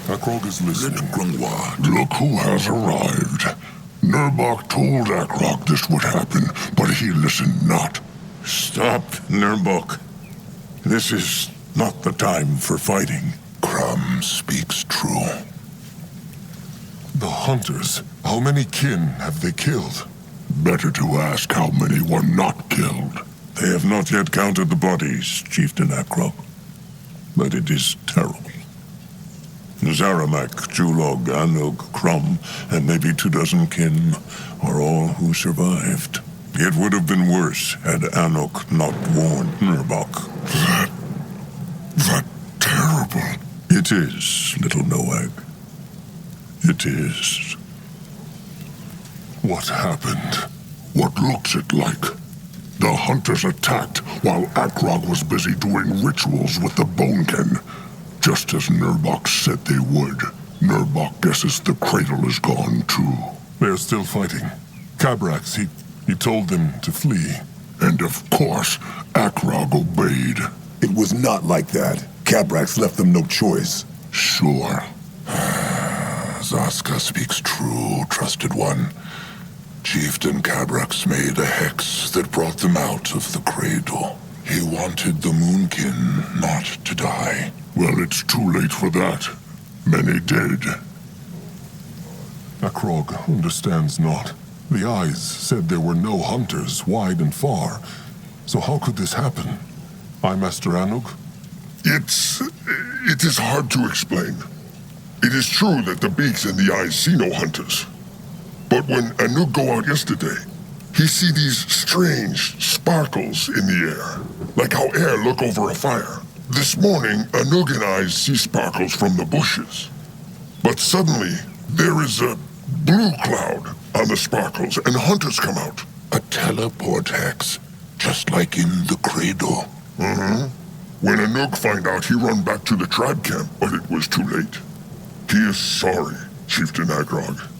Akrog is listening. Look who has arrived. Nurbok told Akrog this would happen, but he listened not. Stop, Nurbok. This is not the time for fighting. Crumb speaks true. The hunters, how many kin have they killed? Better to ask how many were not killed. They have not yet counted the bodies, Chieftain Akrog. But it is terrible. Zaramak, Julog, Anug, Crum, and maybe 24 kin are all who survived. It would have been worse had Anuk not warned Nurbok. That terrible. It is, little Noag. It is. What happened? What looks it like? The hunters attacked while Akrog was busy doing rituals with the Bonekin. Just as Nurbok said they would. Nurbok guesses the cradle is gone too. They're still fighting. Cabrax, he told them to flee. And of course, Akrog obeyed. It was not like that. Cabrax left them no choice. Sure. Zaska speaks true, trusted one. Chieftain Cabrax made a hex that brought them out of the cradle. He wanted the Moonkin not to die. Well, it's too late for that. Many dead. Akrog understands not. The eyes said there were no hunters, wide and far. So how could this happen? Master Anug? It is hard to explain. It is true that the beaks and the eyes see no hunters. But when Anug go out yesterday, he see these strange sparkles in the air, like how air look over a fire. This morning, Anug and I see sparkles from the bushes. But suddenly, there is a blue cloud on the sparkles, and hunters come out. A teleport hex, just like in the cradle. Mm-hmm. When Anug find out, he run back to the tribe camp, but it was too late. He is sorry, Chieftain Akrog.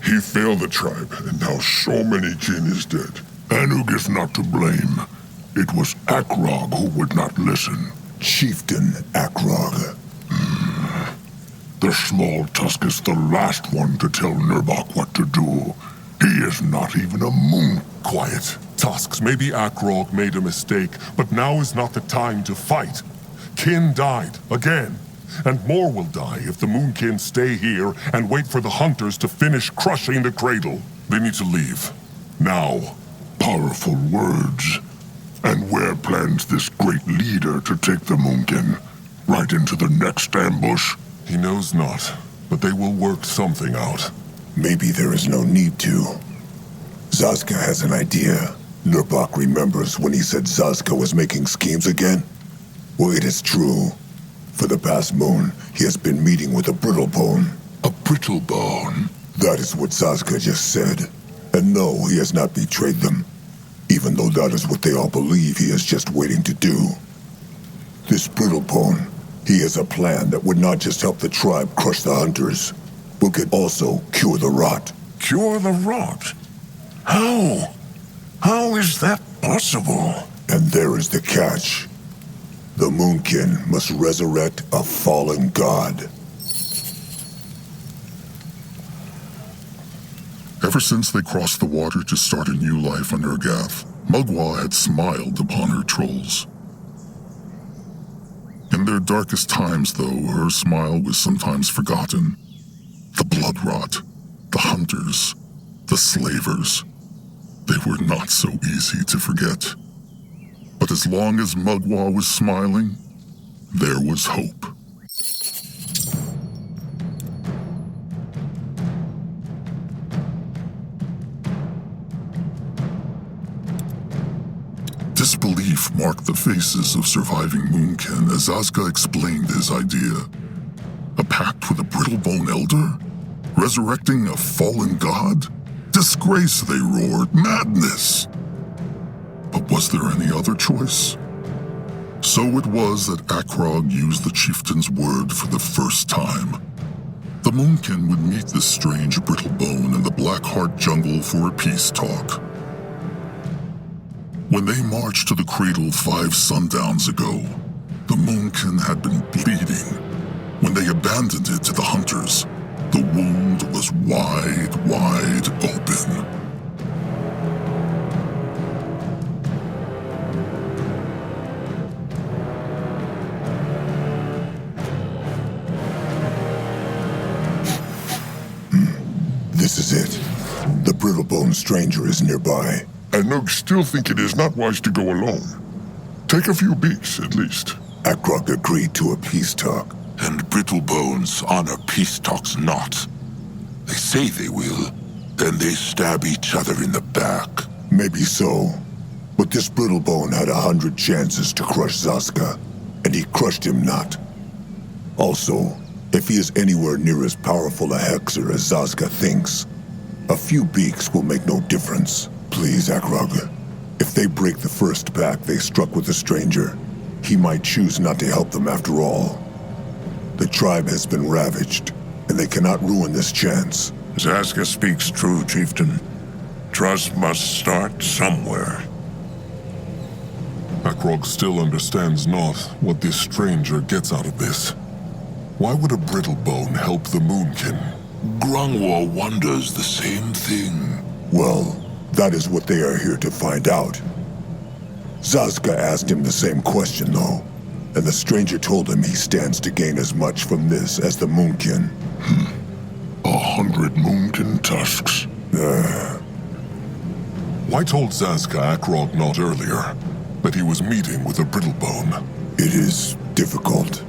He failed the tribe, and now so many kin is dead. Anug is not to blame. It was Akrog who would not listen. Chieftain Akrog. The small tusk is the last one to tell Nurbok what to do. He is not even a moon. Quiet. Tusks, maybe Akrog made a mistake, but now is not the time to fight. Kin died, again. And more will die if the Moonkin stay here and wait for the hunters to finish crushing the cradle. They need to leave. Now. Powerful words. And where plans this great leader to take the Moonkin? Right into the next ambush? He knows not, but they will work something out. Maybe there is no need to. Zaska has an idea. Nurbok remembers when he said Zaska was making schemes again? Well, it is true. For the past moon, he has been meeting with a Brittlebone. A Brittlebone? That is what Zaska just said. And no, he has not betrayed them. Even though that is what they all believe he is just waiting to do. This Brittlebone, he has a plan that would not just help the tribe crush the hunters, but could also cure the rot. Cure the rot? How? How is that possible? And there is the catch. The Moonkin must resurrect a fallen god. Ever since they crossed the water to start a new life on Urgath, Mugwa had smiled upon her trolls. In their darkest times, though, her smile was sometimes forgotten. The blood rot, the hunters, the slavers, they were not so easy to forget. But as long as Mugwa was smiling, there was hope. Disbelief marked the faces of surviving Moonkin as Azka explained his idea. A pact with a Brittlebone elder? Resurrecting a fallen god? Disgrace, they roared. Madness! But was there any other choice? So it was that Akrog used the chieftain's word for the first time. The Moonkin would meet this strange Brittlebone in the Blackheart jungle for a peace talk. When they marched to the cradle 5 sundowns ago, the Moonkin had been bleeding, When they abandoned it to the hunters, the wound was wide, wide open. This is it. The Brittlebone Stranger is nearby. Anug still think it is not wise to go alone. Take a few beaks, at least. Akrog agreed to a peace talk. And Brittlebones honor peace talks not. They say they will, then they stab each other in the back. Maybe so. But this Brittlebone had 100 chances to crush Zaska, and he crushed him not. Also, if he is anywhere near as powerful a hexer as Zaska thinks, a few beaks will make no difference. Please, Akrog. If they break the first pact they struck with the stranger, he might choose not to help them after all. The tribe has been ravaged, and they cannot ruin this chance. Zaska speaks true, Chieftain. Trust must start somewhere. Akrog still understands not what this stranger gets out of this. Why would a Brittlebone help the Moonkin? Grungwar wonders the same thing. Well, that is what they are here to find out. Zaska asked him the same question, though, and the stranger told him he stands to gain as much from this as the Moonkin. 100 Moonkin tusks. Why told Zaska Akrog not earlier that he was meeting with a Brittlebone? It is difficult.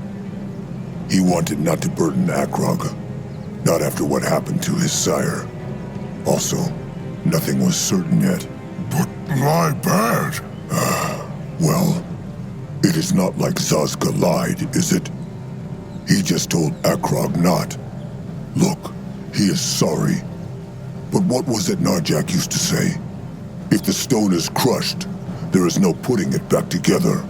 He wanted not to burden Akrog, not after what happened to his sire. Also, nothing was certain yet. But lie bad. Well, it is not like Zaska lied, is it? He just told Akrog not. Look, he is sorry. But what was it Narjak used to say? If the stone is crushed, there is no putting it back together.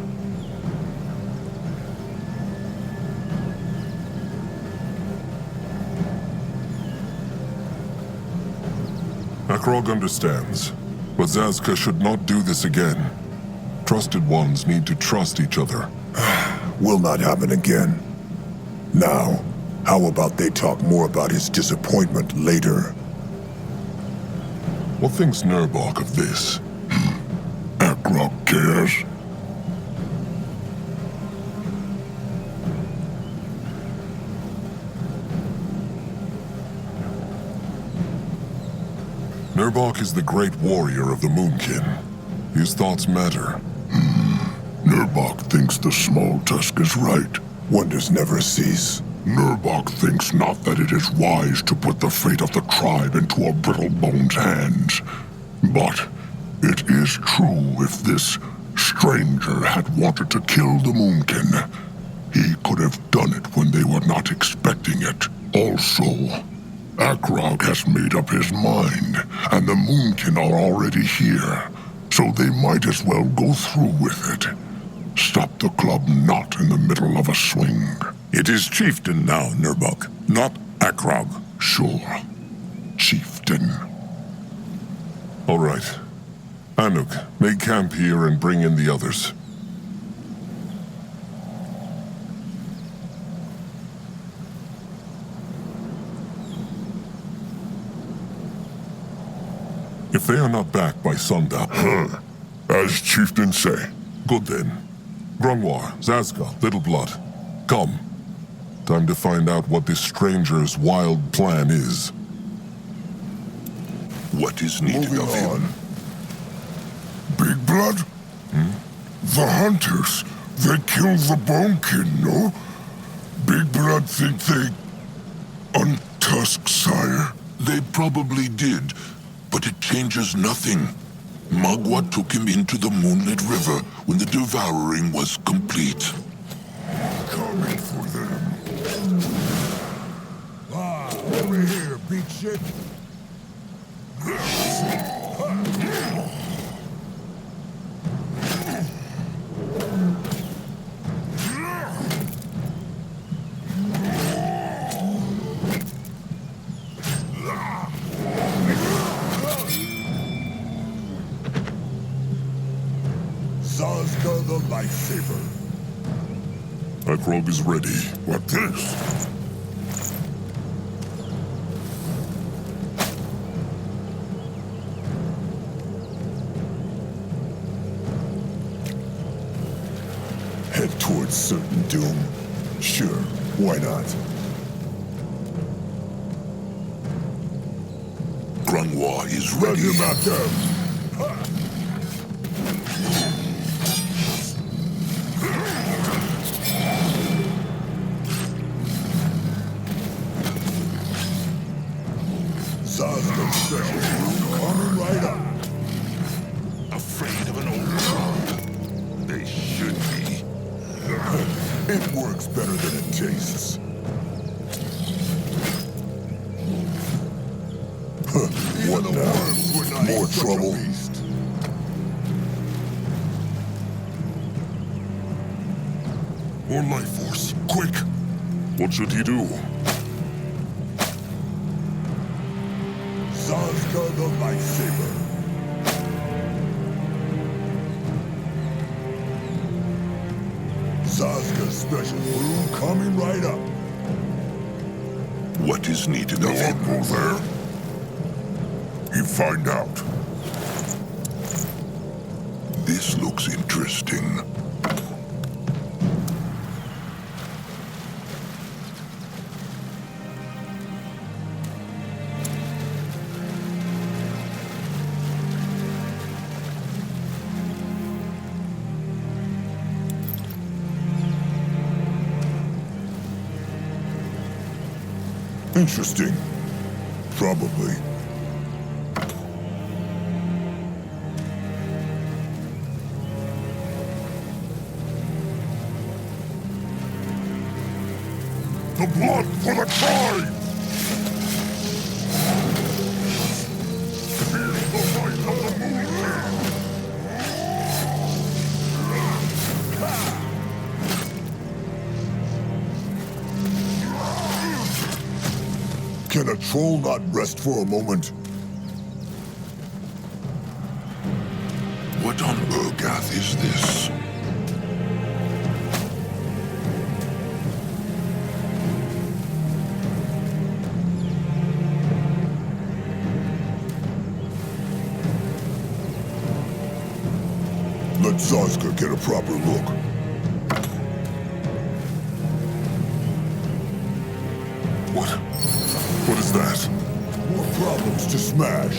Akrog understands, but Zaska should not do this again. Trusted ones need to trust each other. Will not happen again. Now, how about they talk more about his disappointment later? What thinks Nurbok of this? Akrog cares. Nurbok is the great warrior of the Moonkin. His thoughts matter. Nurbok thinks the small tusk is right. Wonders never cease. Nurbok thinks not that it is wise to put the fate of the tribe into a Brittlebone's hands. But it is true if this stranger had wanted to kill the Moonkin, he could have done it when they were not expecting it. Also, Akrog has made up his mind, and the Moonkin are already here, so they might as well go through with it. Stop the club not in the middle of a swing. It is Chieftain now, Nurbok, not Akrog. Sure, Chieftain. All right. Anuk, make camp here and bring in the others. If they are not back by sundown... As Chieftain say. Good then. Grungwar, Zaska, Little Blood, come. Time to find out what this stranger's wild plan is. What is needed of him? Big Blood? The hunters. They killed the Bonekin, no? Big Blood think they untusked Sire? They probably did, but it changes nothing. Magua took him into the Moonlit River when the devouring was complete. Coming for them. Over here, big shit. Zaska the Lifesaver. Akrog is ready. What this? Head towards certain doom. Sure, why not? Grunwa is Let ready. him at them! Zazka special crew coming right up. Afraid of an old drum? They should be. It works better than it tastes. What now? More trouble? More life force, quick! What should he do? Zazka the Lightsaber. Zazka special crew coming right up. What is needed of him? Go there? You find out. This looks interesting. Interesting. Probably. The blood for the tribe! Feel the light of the moon king! Can a troll not rest for a moment? What on Urgath is this? Let Zazka get a proper look. What is that? More problems to smash.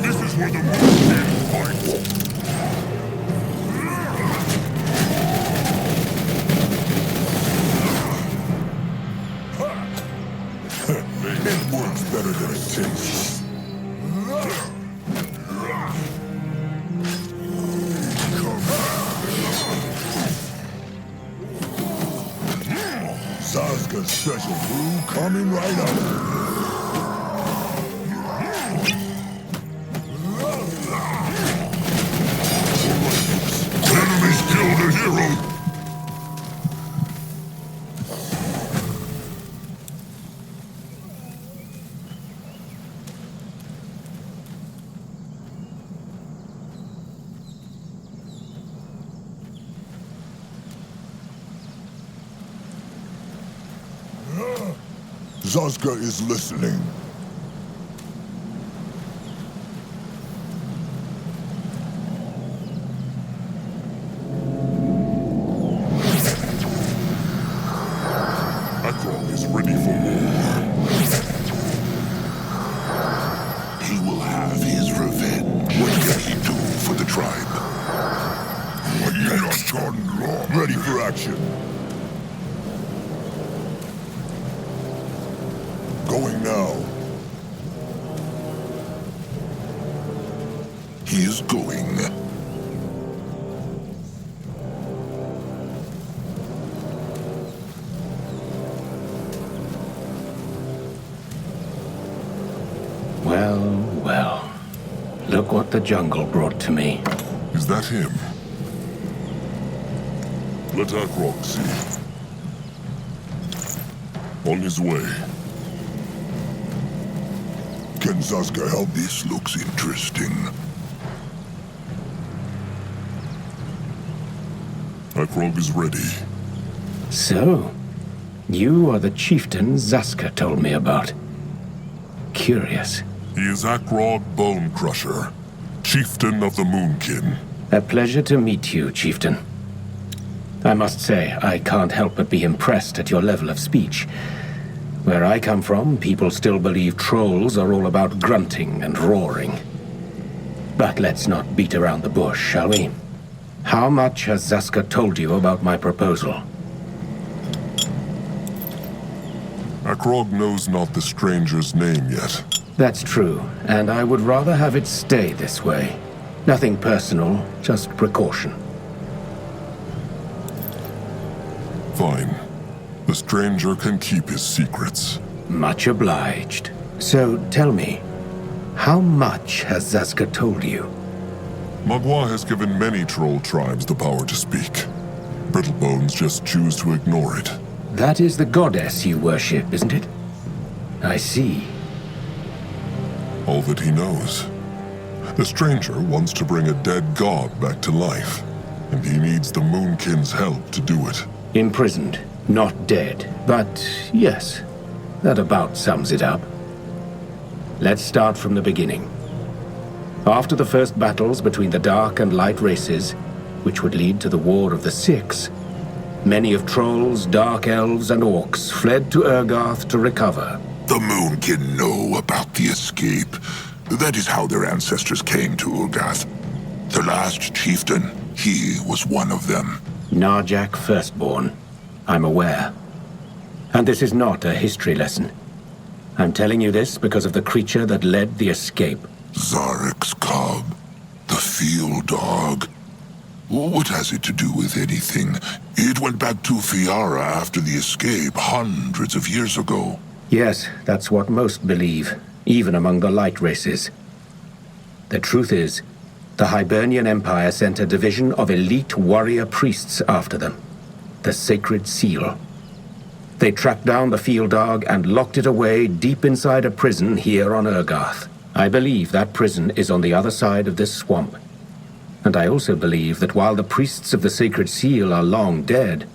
This is where the moon king fights! It works better than it tastes. Zazka's special brew coming right up. Enemies killed a hero! Zazka is listening. Akrog is ready for more. He will have his revenge. What can he do for the tribe? Next on law. Ready for action. Going now. He is going. Well, well. Look what the jungle brought to me. Is that him? Let Akrog see. On his way. Can Zazka help? This looks interesting. Akrog is ready. So, you are the chieftain Zaska told me about. Curious. He is Akrog Bone Crusher, chieftain of the Moonkin. A pleasure to meet you, chieftain. I must say, I can't help but be impressed at your level of speech. Where I come from, people still believe trolls are all about grunting and roaring. But let's not beat around the bush, shall we? How much has Zaska told you about my proposal? Akrog knows not the stranger's name yet. That's true, and I would rather have it stay this way. Nothing personal, just precaution. Fine. The stranger can keep his secrets. Much obliged. So tell me, how much has Zaska told you? Magua has given many troll tribes the power to speak. Brittlebones just choose to ignore it. That is the goddess you worship, isn't it? I see. All that he knows. The stranger wants to bring a dead god back to life, and he needs the Moonkin's help to do it. Imprisoned, not dead, but yes, that about sums it up. Let's start from the beginning. After the first battles between the dark and light races, which would lead to the War of the Six, many of trolls, dark elves, and orcs fled to Urgarth to recover. The Moonkin know about the escape. That is how their ancestors came to Urgath. The last chieftain, he was one of them. Narjak Firstborn. I'm aware. And this is not a history lesson. I'm telling you this because of the creature that led the escape. Zarek's cub. The field dog. What has it to do with anything? It went back to Fiara after the escape, hundreds of years ago. Yes, that's what most believe, even among the light races. The truth is, the Hibernian Empire sent a division of elite warrior priests after them. The Sacred Seal. They tracked down the field dog and locked it away deep inside a prison here on Urgarth. I believe that prison is on the other side of this swamp. And I also believe that while the priests of the Sacred Seal are long dead,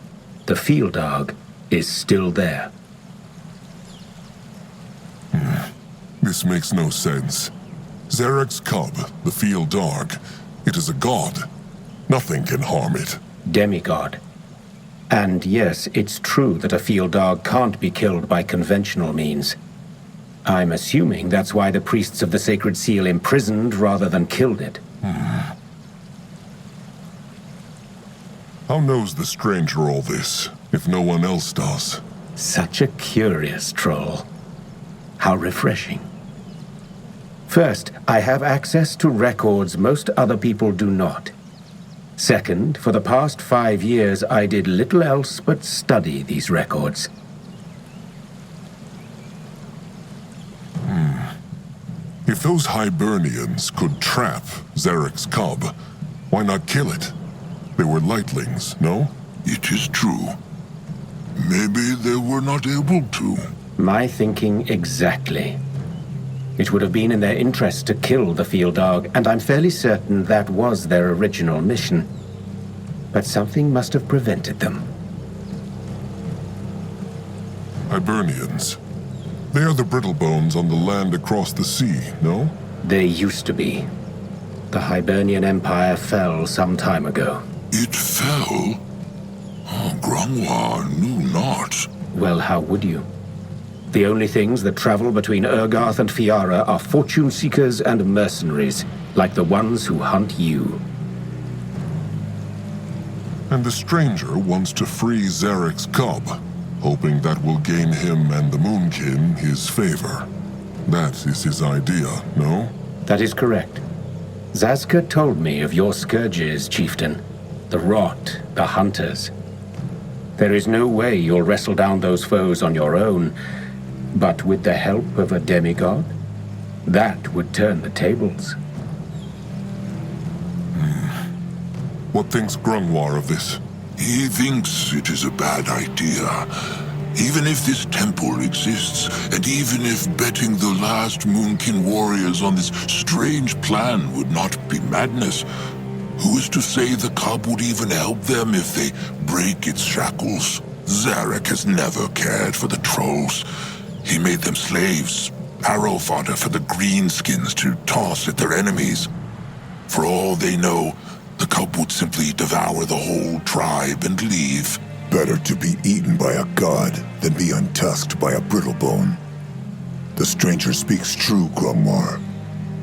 the field dog is still there. This makes no sense. Zarek's cub, the field dog, it is a god. Nothing can harm it. Demigod. And yes, it's true that a field dog can't be killed by conventional means. I'm assuming that's why the priests of the Sacred Seal imprisoned rather than killed it. How knows the stranger all this, if no one else does? Such a curious troll. How refreshing. First, I have access to records most other people do not. Second, for the past 5 years, I did little else but study these records. If those Hibernians could trap Zarek's cub, why not kill it? They were lightlings, no? It is true. Maybe they were not able to. My thinking exactly. It would have been in their interest to kill the field dog, and I'm fairly certain that was their original mission. But something must have prevented them. Hibernians. They are the Brittlebones on the land across the sea, no? They used to be. The Hibernian Empire fell some time ago. It fell? Oh, Grangwa knew not. Well, how would you? The only things that travel between Urgarth and Fiara are fortune seekers and mercenaries, like the ones who hunt you. And the stranger wants to free Zarek's cub, hoping that will gain him and the Moonkin his favor. That is his idea, no? That is correct. Zaska told me of your scourges, chieftain. The rot, the hunters. There is no way you'll wrestle down those foes on your own, but with the help of a demigod, that would turn the tables. What thinks Grungwar of this? He thinks it is a bad idea. Even if this temple exists, and even if betting the last Moonkin warriors on this strange plan would not be madness, Who is to say the cub would even help them if they break its shackles? Zarek has never cared for the trolls. He made them slaves, arrow fodder for the greenskins to toss at their enemies. For all they know, the cub would simply devour the whole tribe and leave. Better to be eaten by a god than be untusked by a brittlebone. The stranger speaks true, Grungwar.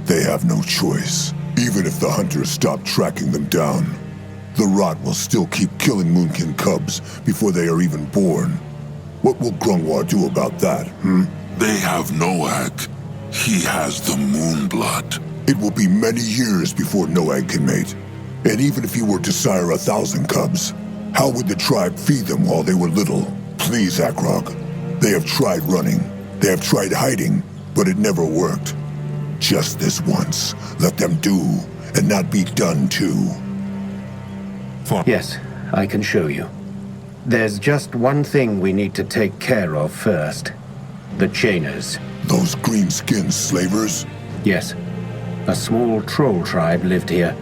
They have no choice. Even if the hunters stop tracking them down, the rot will still keep killing Moonkin cubs before they are even born. What will Grungwar do about that, They have Noag. He has the moon blood. It will be many years before Noag can mate. And even if he were to sire 1,000 cubs, how would the tribe feed them while they were little? Please, Akrog. They have tried running. They have tried hiding, but it never worked. Just this once, let them do, and not be done to. Yes, I can show you. There's just one thing we need to take care of first. The Chainers. Those green-skinned slavers? Yes. A small troll tribe lived here,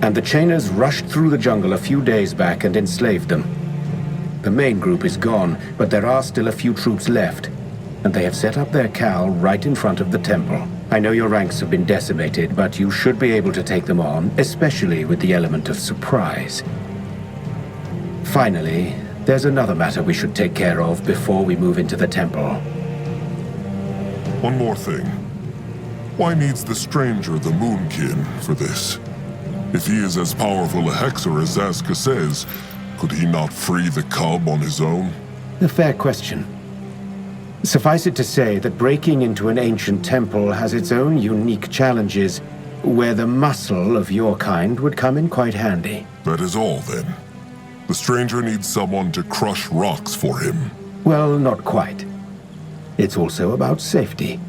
and the Chainers rushed through the jungle a few days back and enslaved them. The main group is gone, but there are still a few troops left, and they have set up their cowl right in front of the temple. I know your ranks have been decimated, but you should be able to take them on, especially with the element of surprise. Finally, there's another matter we should take care of before we move into the temple. One more thing. Why needs the stranger the Moonkin for this? If he is as powerful a hexer as Zazka says, could he not free the cub on his own? A fair question. Suffice it to say that breaking into an ancient temple has its own unique challenges, where the muscle of your kind would come in quite handy. That is all, then. The stranger needs someone to crush rocks for him. Well, not quite. It's also about safety.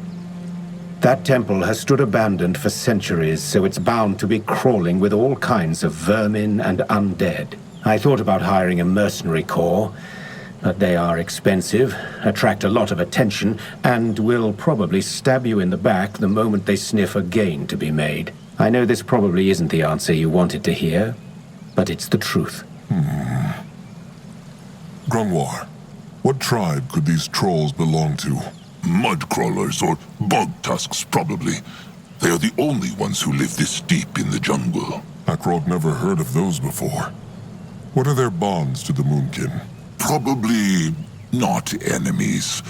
That temple has stood abandoned for centuries, so it's bound to be crawling with all kinds of vermin and undead. I thought about hiring a mercenary corps, but they are expensive, attract a lot of attention, and will probably stab you in the back the moment they sniff a gain to be made. I know this probably isn't the answer you wanted to hear, but it's the truth. Grungwar, what tribe could these trolls belong to? Mud crawlers or bug tusks, probably. They are the only ones who live this deep in the jungle. Akrog never heard of those before. What are their bonds to the Moonkin? Probably not enemies.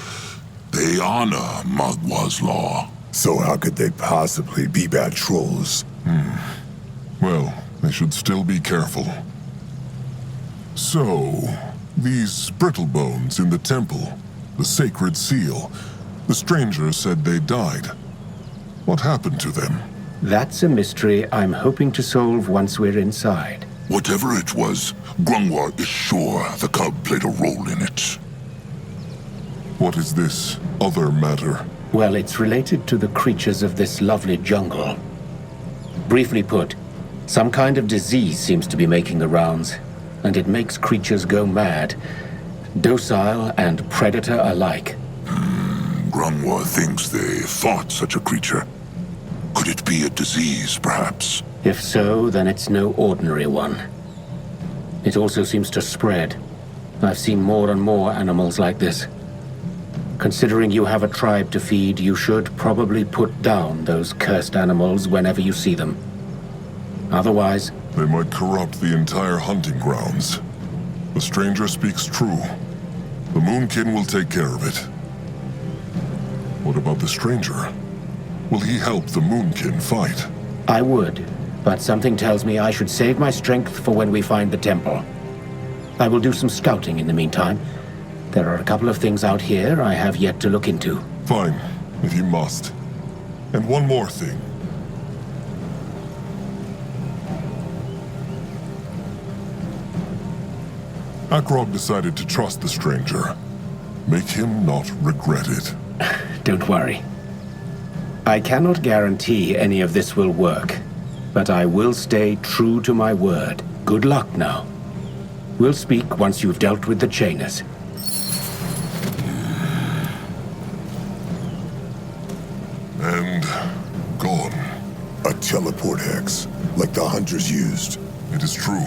They honor Magwa's law. So how could they possibly be bad trolls? Well, they should still be careful. So, these brittlebones in the temple, the sacred seal, the stranger said they died. What happened to them? That's a mystery I'm hoping to solve once we're inside. Whatever it was, Grungwar is sure the cub played a role in it. What is this other matter? Well, it's related to the creatures of this lovely jungle. Briefly put, some kind of disease seems to be making the rounds, and it makes creatures go mad, docile and predator alike. Grungwar thinks they fought such a creature. Could it be a disease, perhaps? If so, then it's no ordinary one. It also seems to spread. I've seen more and more animals like this. Considering you have a tribe to feed, you should probably put down those cursed animals whenever you see them. Otherwise... They might corrupt the entire hunting grounds. The stranger speaks true. The Moonkin will take care of it. What about the stranger? Will he help the Moonkin fight? I would, but something tells me I should save my strength for when we find the temple. I will do some scouting in the meantime. There are a couple of things out here I have yet to look into. Fine, if you must. And one more thing. Akrog decided to trust the stranger. Make him not regret it. Don't worry. I cannot guarantee any of this will work, but I will stay true to my word. Good luck now. We'll speak once you've dealt with the Chainers. And gone. A teleport hex, like the hunters used. It is true.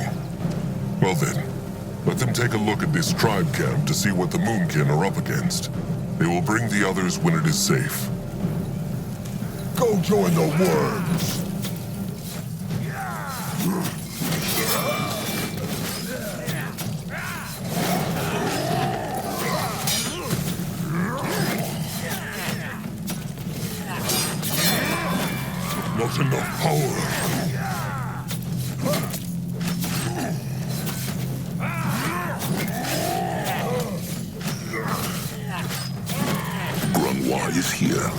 Well then, let them take a look at this tribe camp to see what the Moonkin are up against. They will bring the others when it is safe. Go join the worms! Not enough power. Grunwa is here.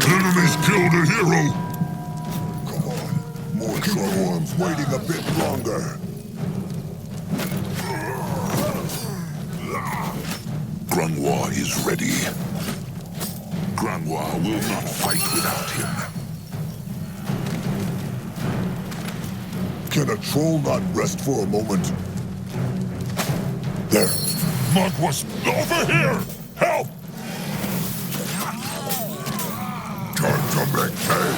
Enemies killed a hero! Come on, more troll worms waiting a bit longer. Grunwa is ready. Grunwa will not fight without him. Can a troll not rest for a moment? There. Magwas, over here! Help! Time to make hay.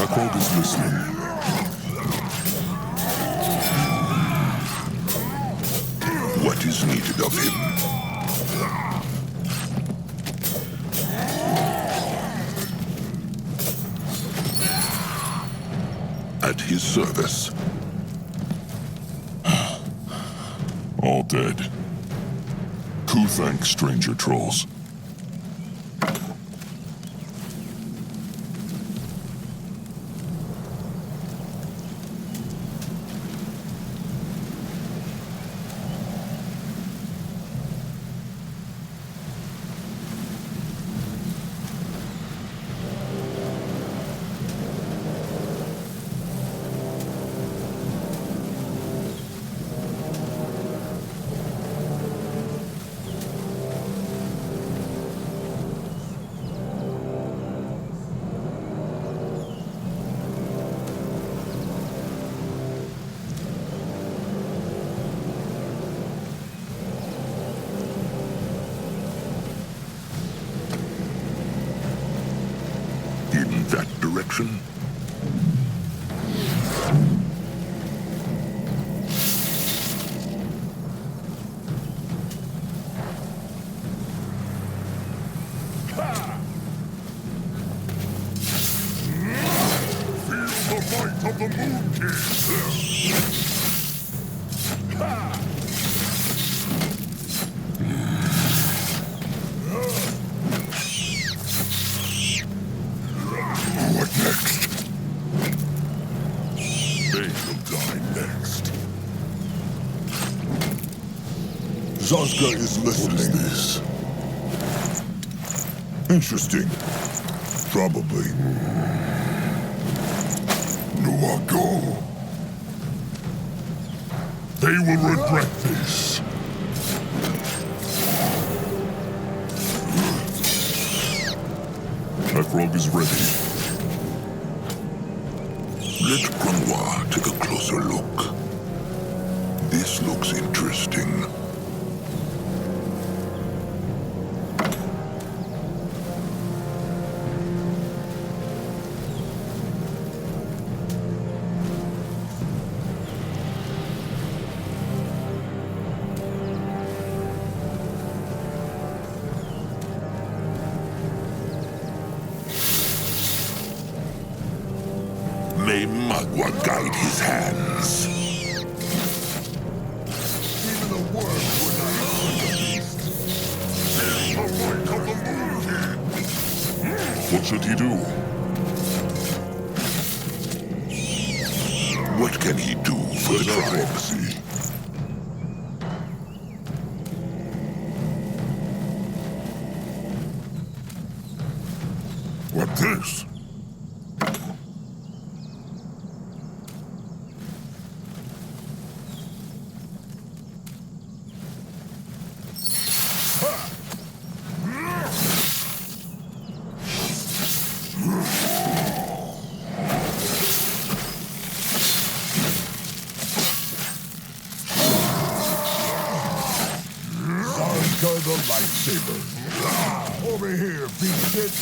Akrog is listening. What is needed of him? At his service. All dead. Who thanks stranger trolls? In that direction? Feel the might of the Moonkin! What next? They will die next. Zazka is listening. What is this? Interesting. Probably. No, go. They will regret this. Akrog is ready. Let Grunwa take a closer look. This looks interesting. May Magwa guide his hands. Even the worms were not the beast. The might of the Moonkin! What should he do? What can he do for the tribe? What this? lightsaber. Over here, beast it.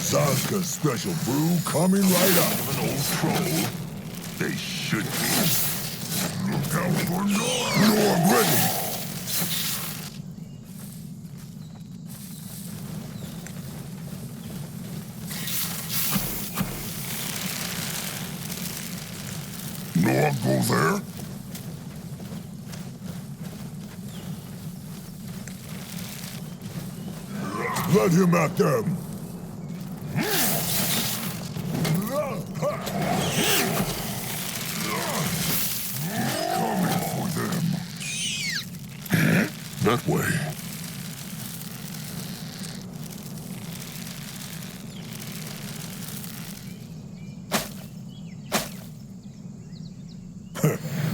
Zazka's special brew coming right up. An old troll. They should be. Look out for Norm! Norm ready. Norm, go there? Let him at them. Coming for them. That way.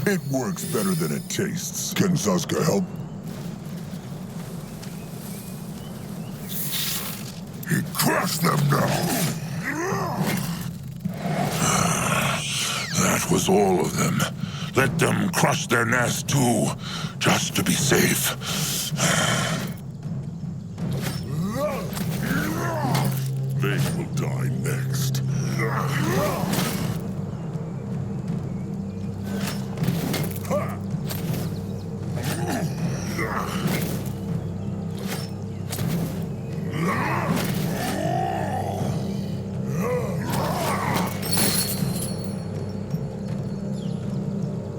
It works better than it tastes. Can Zazka help? He crushed them now. That was all of them. Let them crush their nest too, just to be safe. They will die next.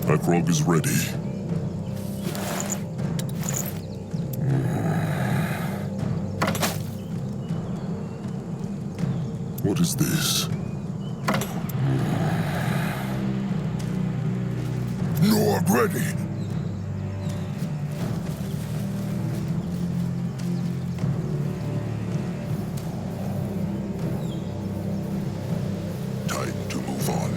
Akrog is ready. What is this? Norm ready. Time to move on.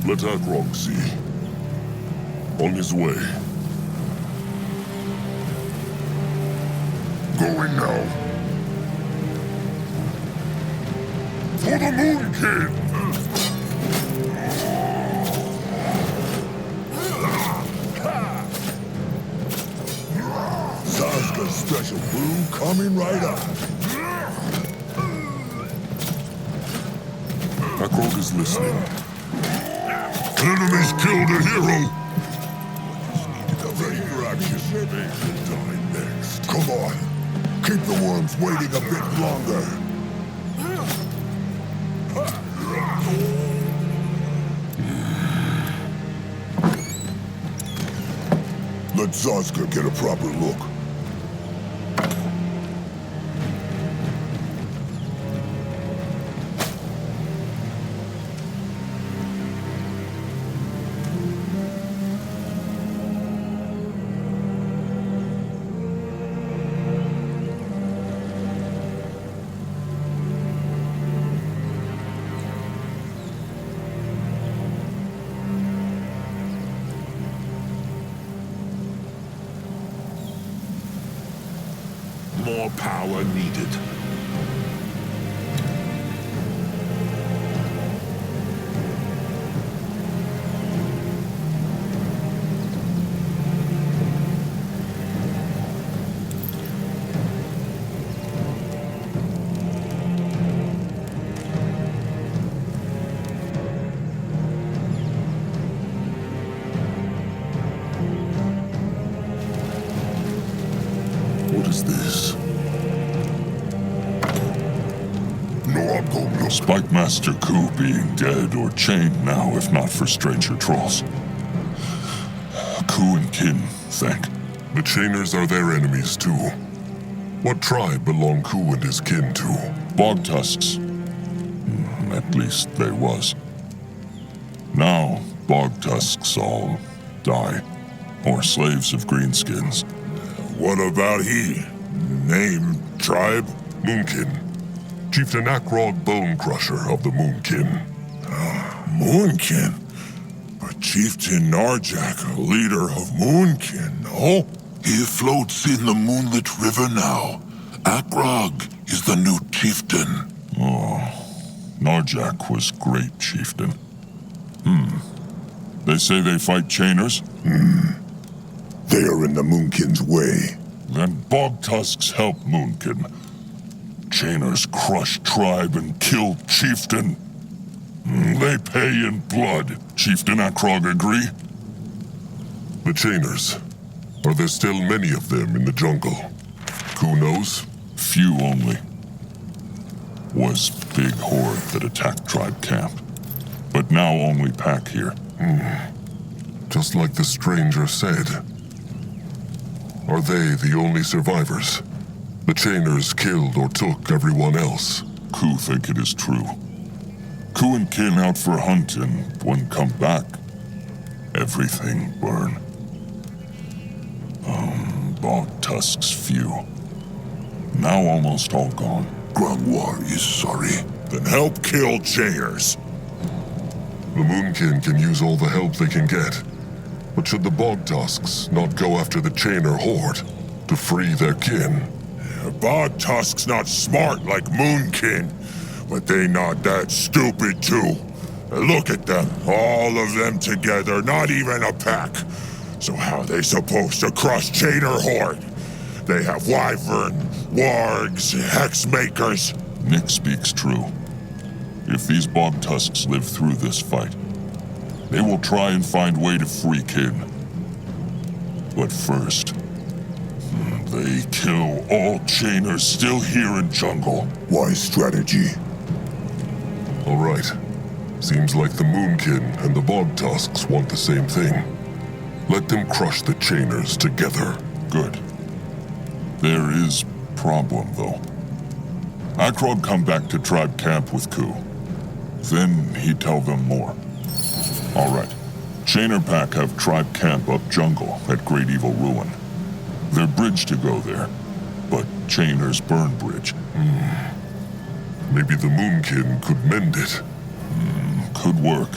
Let Akrog see. On his way. Going now. For the Moon King! Zazka's special brew coming right up. Akrog is listening. Enemies killed a hero! Ready for action. They will die next. Come on. Keep the worms waiting a bit longer. Let Zazka get a proper look. More power needed. What is this? Spike Master Ku being dead or chained now, if not for stranger trolls. Ku and Kin, think. The Chainers are their enemies too. What tribe belong Ku and his kin to? Bog Tusks. At least they was. Now, Bog Tusks all die. Or slaves of greenskins. What about he? Name, tribe? Moonkin. Chieftain Akrog Bone Crusher of the Moonkin. Moonkin? Chieftain Narjak, a leader of Moonkin, no? He floats in the moonlit river now. Akrog is the new chieftain. Narjak was great, chieftain. They say they fight chainers? They are in the Moonkin's way. Then Bog Tusks help Moonkin. Chainers crush tribe and kill chieftain. They pay in blood. Chieftain Akrog agree? The Chainers. Are there still many of them in the jungle? Who knows? Few only. Was big horde that attacked tribe camp. But now only pack here. Just like the stranger said. Are they the only survivors? The Chainers killed or took everyone else. Ku think it is true. Ku and Kin out for hunt and when come back, everything burn. Bog Tusks few. Now almost all gone. Grungwar is sorry. Then help kill Chainers. The Moonkin can use all the help they can get. But should the Bog Tusks not go after the Chainer horde to free their kin? Bog Tusks not smart like Moonkin, but they not that stupid too. Look at them, all of them together, not even a pack. So how they supposed to crush Chainer horde? They have wyvern, wargs, hexmakers. Nick speaks true. If these Bog Tusks live through this fight, they will try and find way to free Kin. But first, they kill all Chainers still here in jungle. Wise strategy. All right. Seems like the Moonkin and the Bog Tusks want the same thing. Let them crush the Chainers together. Good. There is problem, though. Akrog come back to tribe camp with Ku. Then he tell them more. All right. Chainer pack have tribe camp up jungle at Great Evil Ruin. Their bridge to go there, but Chainers burn bridge. Maybe the Moonkin could mend it. Could work.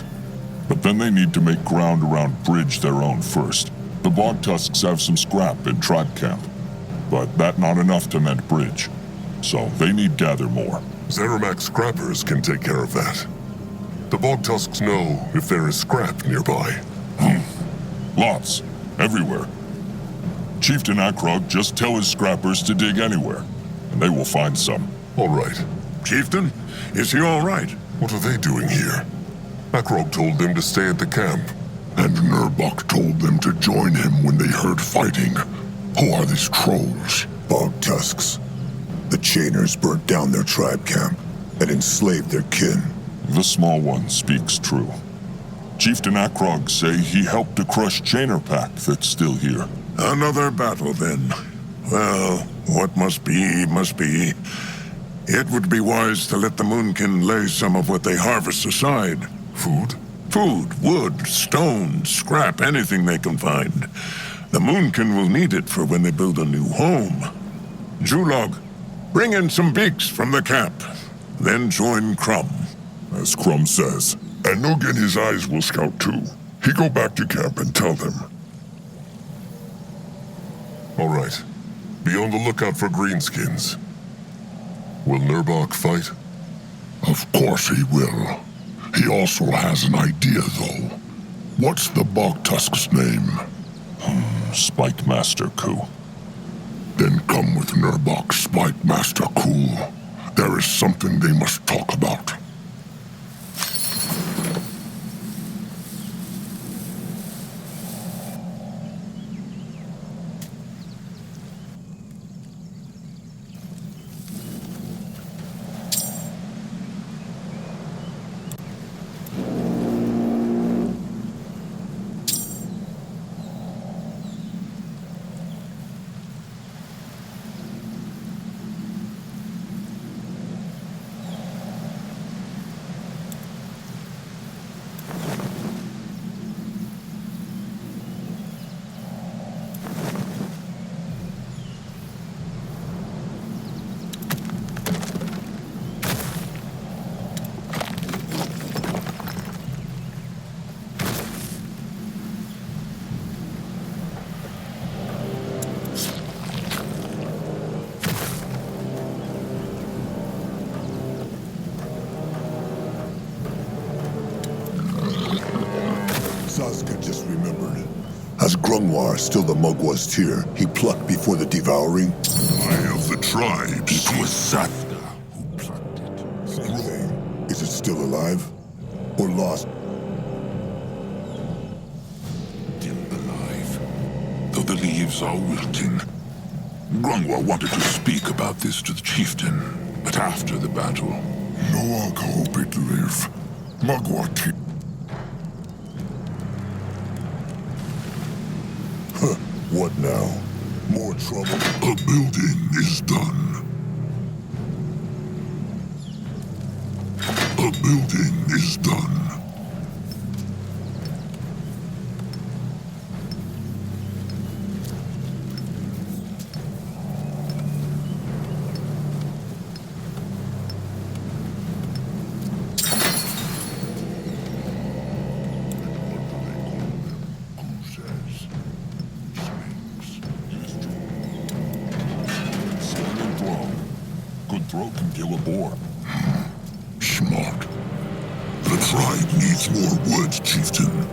But then they need to make ground around bridge their own first. The Bog Tusks have some scrap in tribe camp, but that not enough to mend bridge. So they need gather more. Zeramak scrappers can take care of that. The Bog Tusks know if there is scrap nearby. Lots. Everywhere. Chieftain Akrog just tell his scrappers to dig anywhere, and they will find some. All right. Chieftain, is he all right? What are they doing here? Akrog told them to stay at the camp. And Nurbok told them to join him when they heard fighting. Who are these trolls? Bog Tusks. The Chainers burnt down their tribe camp and enslaved their kin. The small one speaks true. Chieftain Akrog say he helped to crush Chainer pack that's still here. Another battle then. Well, what must be, must be. It would be wise to let the Moonkin lay some of what they harvest aside. Food? Food, wood, stone, scrap, anything they can find. The Moonkin will need it for when they build a new home. Julog, bring in some beaks from the camp. Then join Crumb. As Crumb says. And Noog and his eyes will scout too. He go back to camp and tell them. All right. Be on the lookout for greenskins. Will Nurbok fight? Of course he will. He also has an idea, though. What's the Bog Tusk's name? Spike Master Ku. Then come with Nurbok, Spike Master Cool. There is something they must talk about. Was Grungwar still the Mugwa's tear he plucked before the devouring? Eye of the tribes. It was Sathna who plucked it. Same thing. Is it still alive? Or lost? Still alive, though the leaves are wilting. Grungwar wanted to speak about this to the chieftain, but after the battle... Noag hope it live. Mugwati. What now? More trouble? A building is done. A building is done. Good throw can kill a boar. Smart. The tribe needs more wood, chieftain.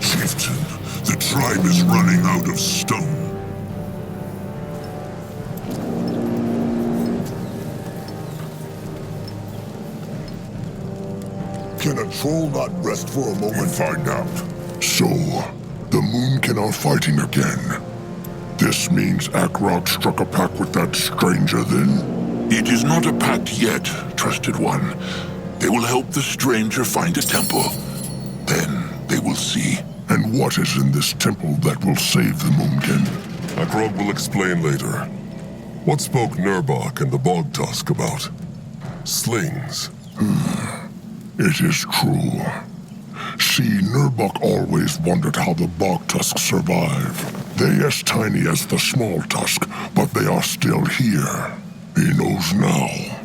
Chieftain, the tribe is running out of stone. Can a troll not rest for a moment? Find out. So, the Moonkin are fighting again. This means Akrog struck a pact with that stranger then? It is not a pact yet, trusted one. They will help the stranger find a temple. Then they will see. And what is in this temple that will save the Moonkin? Akrog will explain later. What spoke Nurbok and the Bog Tusk about? Slings. It is true. See, Nurbok always wondered how the Bog Tusks survive. They as tiny as the small tusk, but they are still here. He knows now.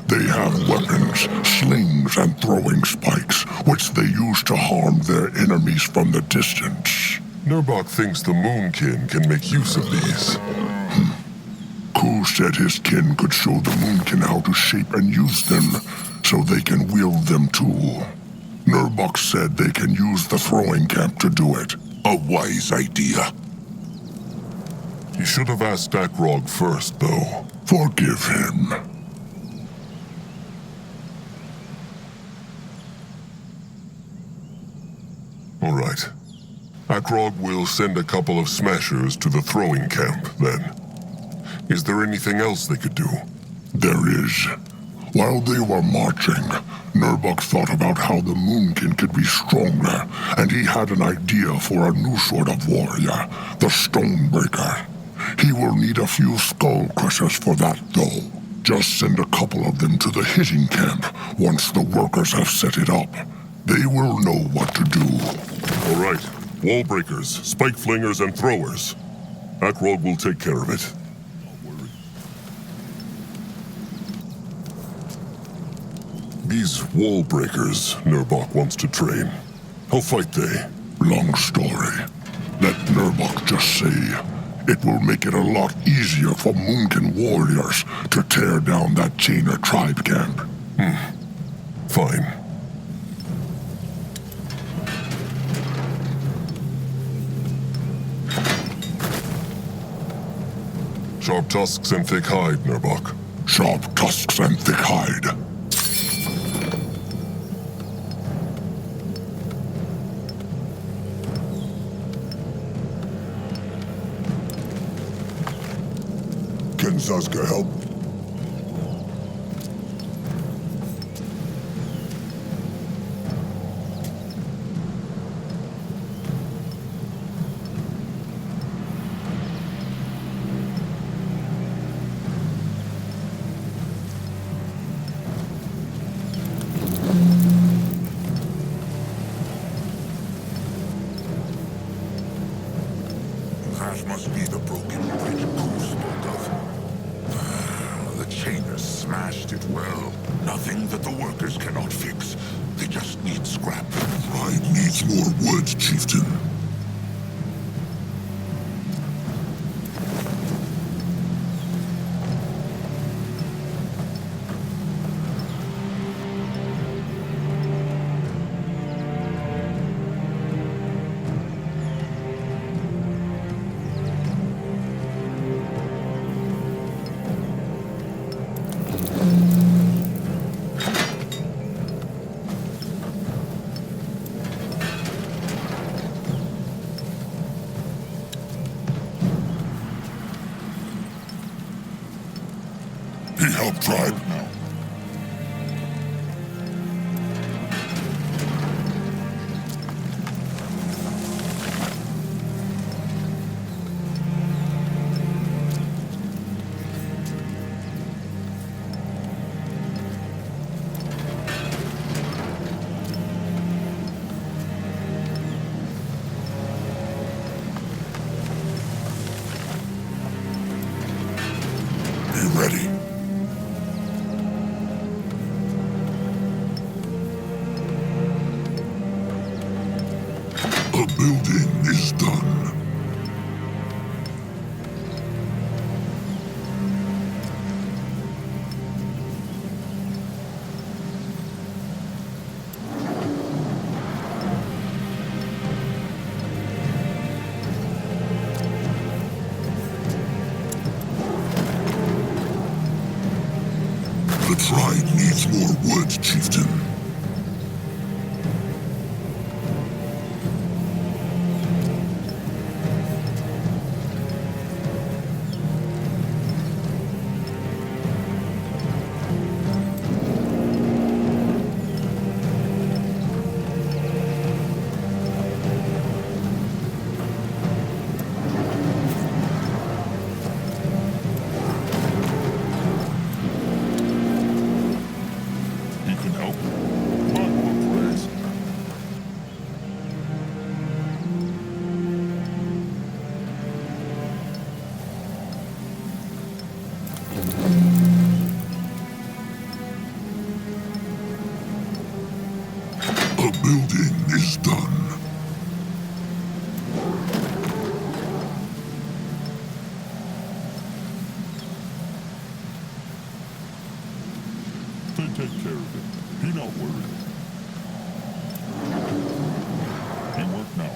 They have weapons, slings, and throwing spikes, which they use to harm their enemies from the distance. Nurbok thinks the Moonkin can make use of these. Ku said his kin could show the Moonkin how to shape and use them, so they can wield them too. Nurbok said they can use the throwing camp to do it. A wise idea. He should have asked Akrog first, though. Forgive him. All right. Akrog will send a couple of smashers to the throwing camp, then. Is there anything else they could do? There is. While they were marching, Nurbok thought about how the Moonkin could be stronger, and he had an idea for a new sort of warrior, the Stonebreaker. He will need a few skull crushers for that, though. Just send a couple of them to the hitting camp once the workers have set it up. They will know what to do. All right. Wall breakers, spike flingers, and throwers. Akrog will take care of it. These wall breakers Nurbok wants to train. How fight they? Long story. Let Nurbok just say, it will make it a lot easier for Moonkin warriors to tear down that Chainer tribe camp. Fine. Sharp tusks and thick hide, Nurbok. Sharp tusks and thick hide. Can Zazka help? That must be the broken bridge Ku spoke of. smashed it well. Nothing that the workers cannot fix. They just need scrap. Pride needs more wood, chieftain. He helped Pride now. Be ready. A building is done. The tribe needs more wood, chieftain. He can help. Come on, Warbrace. A building is done. They take care of it. Be not worried. He work now.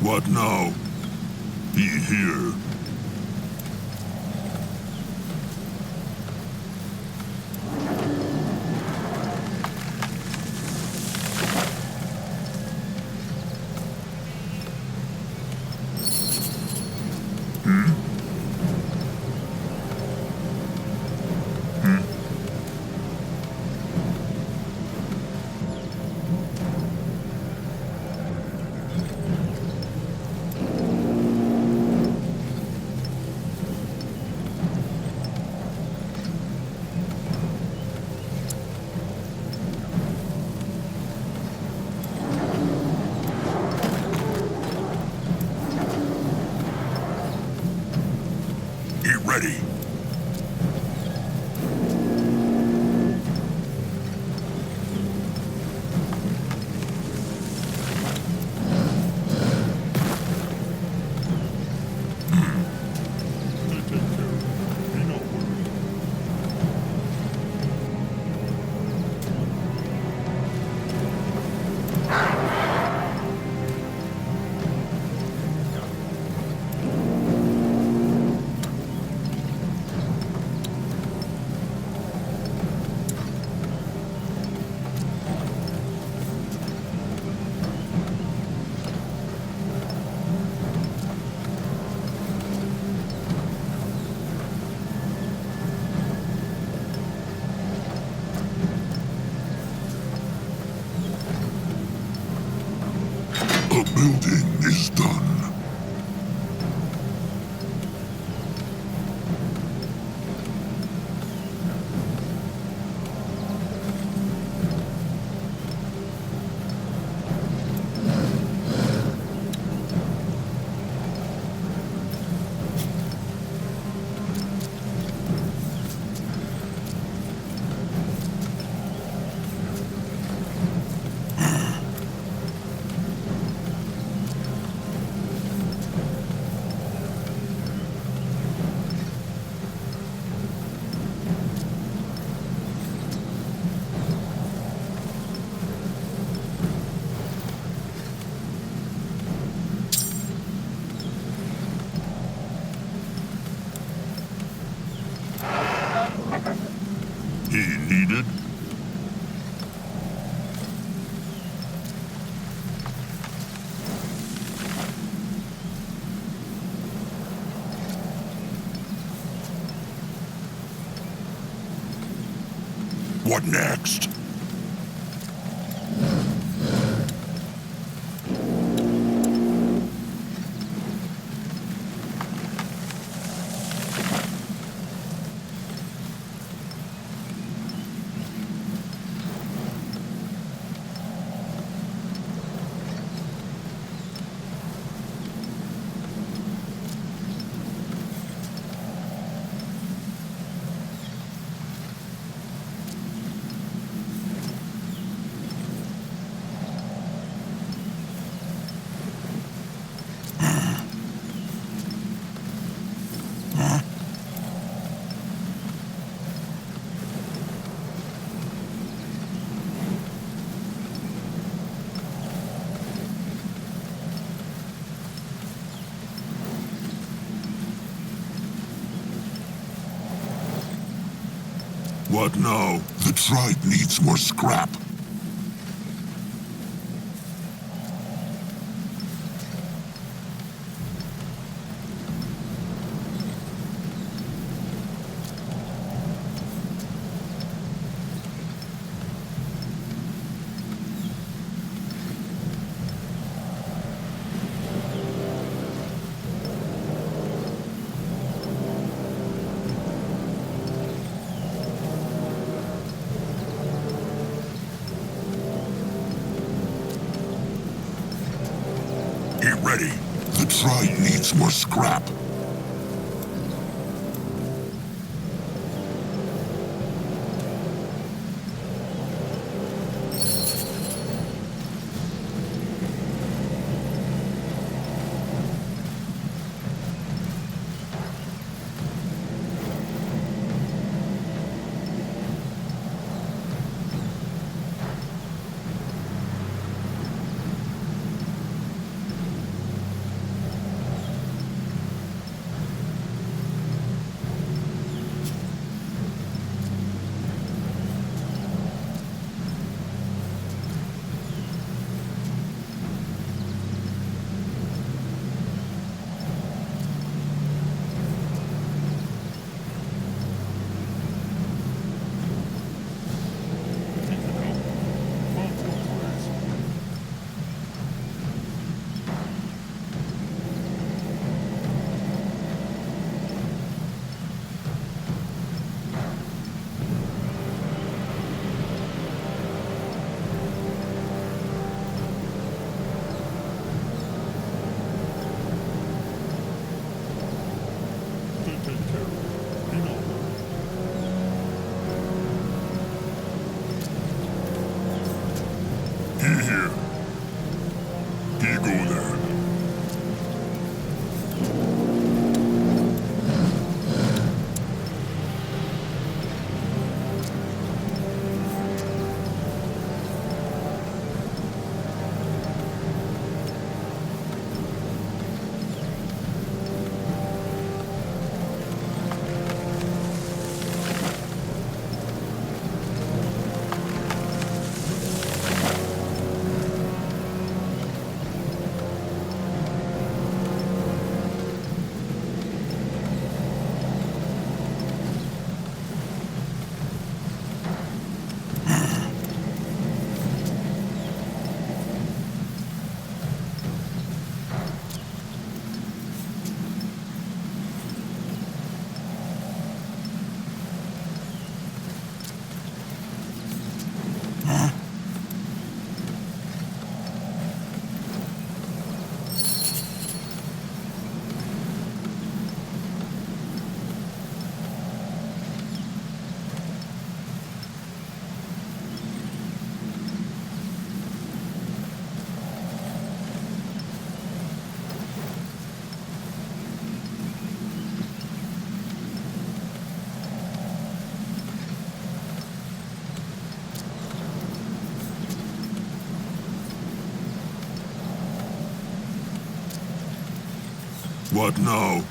What now? Be here. Get ready. They take care of it. Be not worried. Building is done. He needed? What next? What now? The tribe needs more scrap. Get ready. The tribe needs more scrap. What now?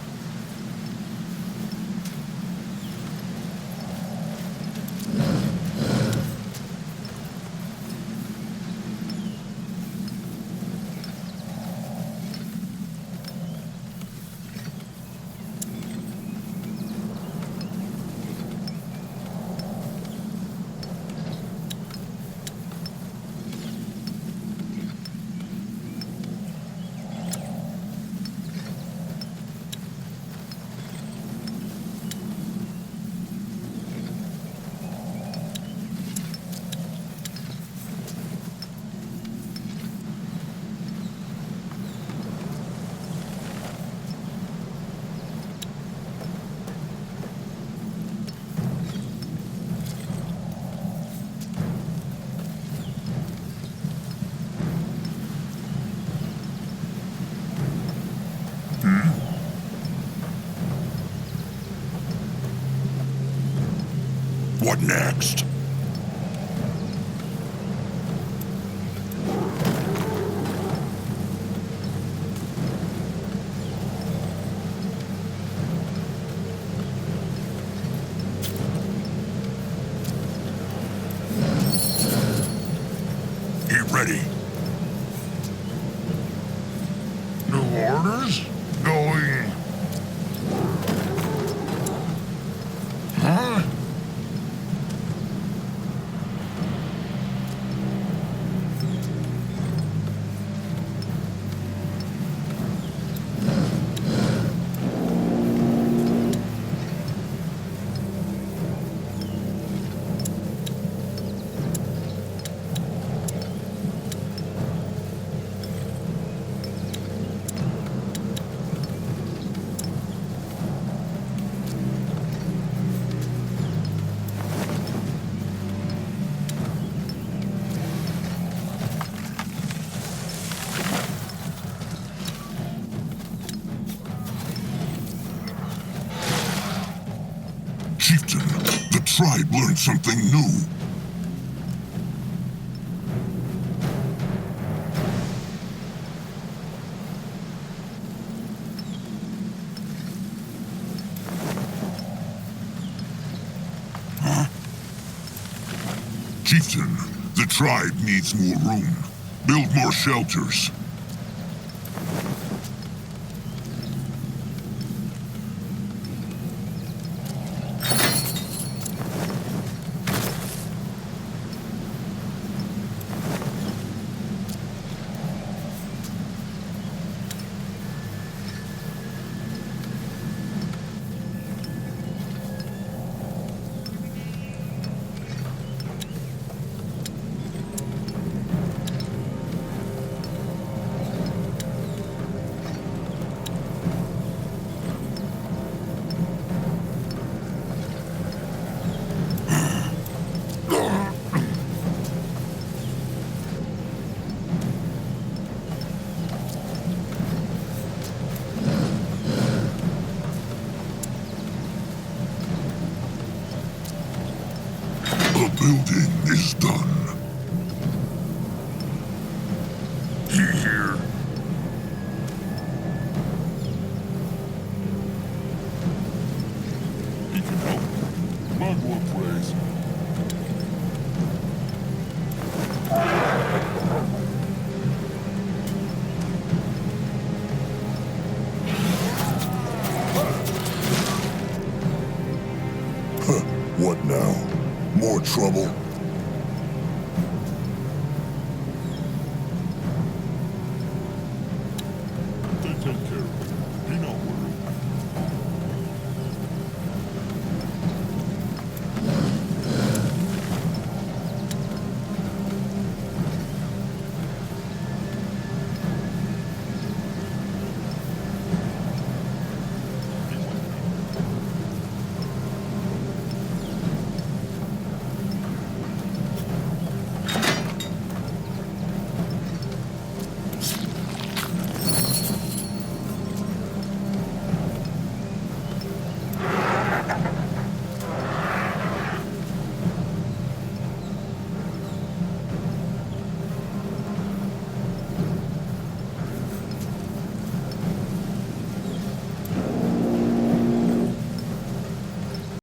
What next? Get ready. New orders? Going. Huh? Chieftain, the tribe learned something new. Huh? Chieftain, the tribe needs more room. Build more shelters. The building is done. Here. He can help. Mugwort praise. What now? More trouble?